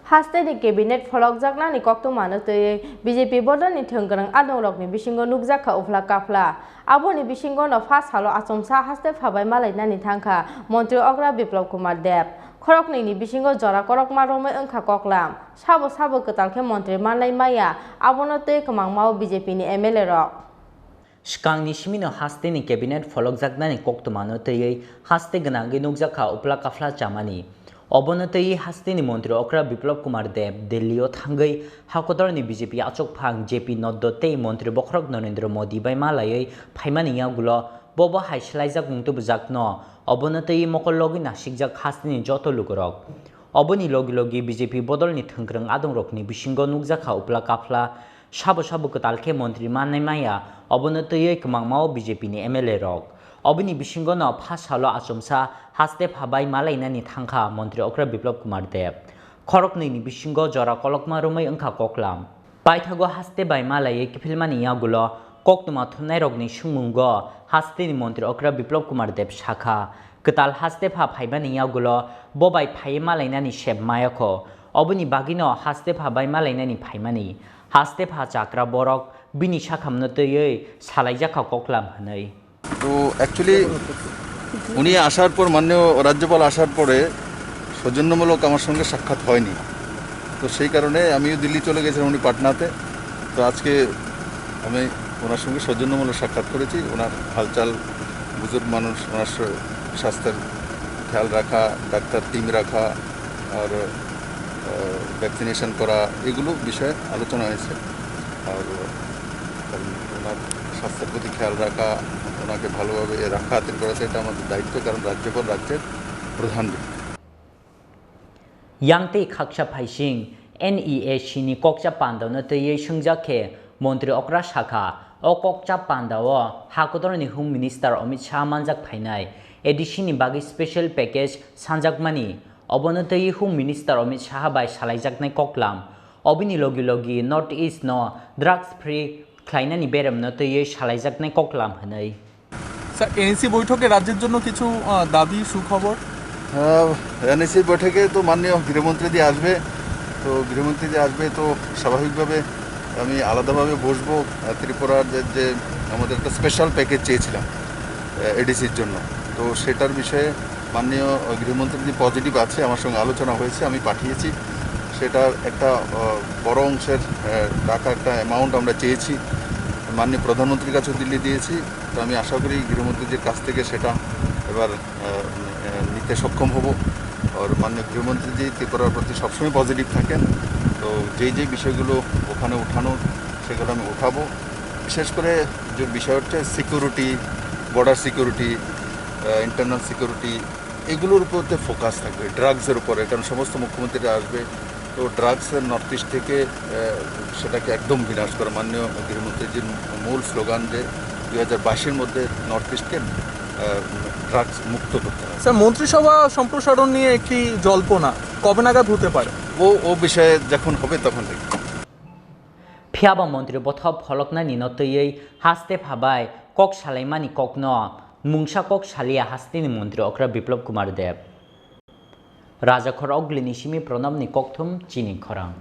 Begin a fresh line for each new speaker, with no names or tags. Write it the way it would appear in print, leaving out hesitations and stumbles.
Hastepha cabinet folok jaknani kokto manutui BJP bodolni thonggrang adongrokni bisingo nukjakha ufla kafla aboni bisingo no Phasalo achomsa Hastepha bai malainani thangkha Mantri Okra Biplab Kumar Deb Khorokni bisingo jora korok maromai wngkha koklam sabo ketalkhe Mantri manai maya abonotui kwmangmao BJP ni MLA rok
Skangni simino Hastepha cabinet folok jaknani kokto manutui Haste gnangi nukjakha ufla kafla chamani Obonotei Hastepha Mantri Okra Biplab Kumar Deb Delhi o thangai hakotorni BJP achok phang JP Noddotei Mantri Bokhrok Narendra Modi bai malayai phaimani yagulo bobo haislaijak mungtu bujakno obonotei mokollogi nasikjak Hastepha joto lukorok oboni logi BJP bodolni thongkrang adongrokni bisingo nukjakha upla kafla sabo ketalkhe Mantri manai maya obonotei kwmangmao BJP ni MLA rok Obini bisingo no Phasalo achomsa Hastepha bai malainani thangkha Mantri Okra Biplab Kumar Deb Khorokni ni bisingo jora kolokma rumai wngkha koklam paithago Hastepha bai malai kifilmani yagulo koktuma thunai rokni sungmungo Hastepha Mantri Okra Biplab Kumar Deb shakha ketal Hastepha phaibani yagulo bobai phai malainani sheb mayakho obini bagino Hastepha bai malainani phaimani Hastepha chakra borok bini sakhamnotoi salaijakha koklam hanai
তো actually উনি আসার পর মাননীয় রাজ্যপাল আসার পরে সৌজন্যমূলক আমার সঙ্গে সাক্ষাৎ হয়নি তো সেই কারণে আমিও দিল্লি চলে গেছিলাম উনি পাটনাতে তো আজকে আমি ওনার সঙ্গে সৌজন্যমূলক সাক্ষাৎ করেছি ওনার হালচাল বুজুর্গ মানুষ ওনার স্বাস্থ্যের খেয়াল রাখা ডাক্তার টিম রাখা আর ভ্যাকসিনেশন করা এগুলো বিষয়ে আলোচনা হয়েছে আর ওনার স্বাস্থ্যের প্রতি খেয়াল রাখা ওনাকে ভালোভাবে রাখা হাতের করাতে এটা আমাদের দায়িত্ব কারণ রাজ্যপাল রাজ্যের প্রধান ব্যক্তি
Yangtei khaksa phaising NEA Chini kokcha pandawna tei sungjakhe Mantri Okra Shakha o kokcha pandao hakotorni Home Minister Amit Shah manjak phainai edishini bagi special package sanjakmani obonotei Home Minister Amit Shah bai salaijaknai koklam obini logi North East no drugs free khlainani beramna tei salaijaknai koklam hanai
sir NAC বৈঠকে রাজ্যের জন্য কিছু দাবি সুখবর
NAC বৈঠকে তো মাননীয় গৃহমন্ত্রী আসবে তো স্বাভাবিকভাবে আমি আলাদাভাবে বসবো ত্রিপুরার যে আমাদের একটা স্পেশাল প্যাকেজ চেয়েছিলাম এডিসির জন্য তো সেটার বিষয়ে মাননীয় গৃহমন্ত্রী পজিটিভ আছে আমার সঙ্গে আলোচনা হয়েছে আমি পাঠিয়েছি সেটার একটা বড় অংশের টাকা একটা অ্যামাউন্ট আমরা চেয়েছি মাননীয় প্রধানমন্ত্রীর কাছে দিল্লি দিয়েছি তো আমি আশা করি গৃহমন্ত্রীর কাছ থেকে সেটা এবার নিতে সক্ষম হব আর মাননীয় গৃহমন্ত্রী ত্রিপুরার প্রতি সবসময় পজিটিভ থাকেন তো যেই বিষয়গুলো ওখানে উঠানো সেগুলো আমি উঠাবো বিশেষ করে যে বিষয় হচ্ছে security border security internal security এগুলোর উপরতে ফোকাস থাকবে ড্রাগসের উপরে কারণ সমস্ত মুখ্যমন্ত্রীরা আসবে তো ড্রাগসের নর্থ ইস্ট থেকে সেটাকে একদম বিনাশ করা মাননীয় গৃহমন্ত্রীর মূল স্লোগান যে 2022-এর মধ্যে নর্থ ইস্টকে ড্রাগস মুক্ত করতে হবে
স্যার মন্ত্রিসভা সম্প্রসারণ নিয়ে একটি জল্পনা কবে নাগাদ হতে পারে
ও বিষয়ে যখন হবে তখন দেখব
Phiaba Mantri bothop pholokna ni notoi Hastepha bai kok salaimani kokno mungsa kok salia Hastepha Mantri Okra Biplab Kumar Deb Raja Khorang Glini Simi Pranam ni kokthum Chini Khorang